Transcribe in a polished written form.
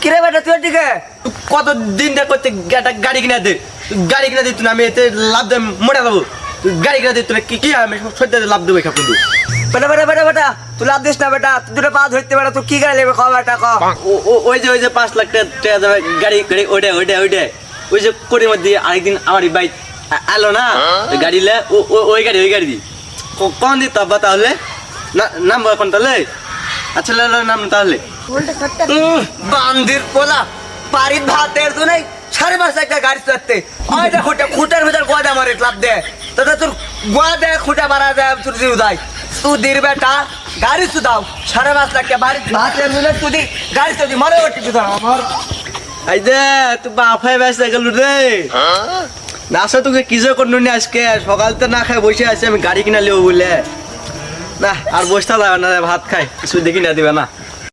কিরে বেটা তুই দিকে কত দিন দেখ করতে গাড়ি কিনা দে তুই আমি এতে লাভ দে মোটা যাবো গাড়ি কিনা দে তুই কি আমি সত্যি লাভ দেবো এখানে কিন্তু বেটা বেটা বেটা বেটা তুই লাভ দিস না বেটা তুই দুটো পা ধরতে বেটা তুই কি গাড়ি নেবে খাওয়া বেটা ক ওই যে 5 লাখ টাকা দেবে গাড়ি ওইটা ওই যে কোটির মধ্যে আরেকদিন আমার বাইক আলো না গাড়িলে ওই গাড়ি দি কখন দিত তাহলে নামবো এখন তাহলে আচ্ছা নাম তাহলে বান্দির পোলা বাড়ির ভাতের তো নেই 5.5 লাখ গাড়ি চালাতে ওইটা খুঁটার ভিতর গোয়া আমার ক্লাব দে তোর গোয়া দে খুঁটা মারা দেয় তোর জিউ যায় তুই দির বেটা গাড়ি দাও 5.5 লাখ বাড়ির ভাতের তুই গাড়ি চলি মারে ওটি আমার এই যে তুই বাফায় ব্যস্ত গেল রে না আসা তোকে কি যে করলো নি আজকে সকাল তো না খাই বসে আছে আমি গাড়ি কিনা লিও বলে না আর বসতে যাবে না ভাত খাই কিছু দেখি না দিবে না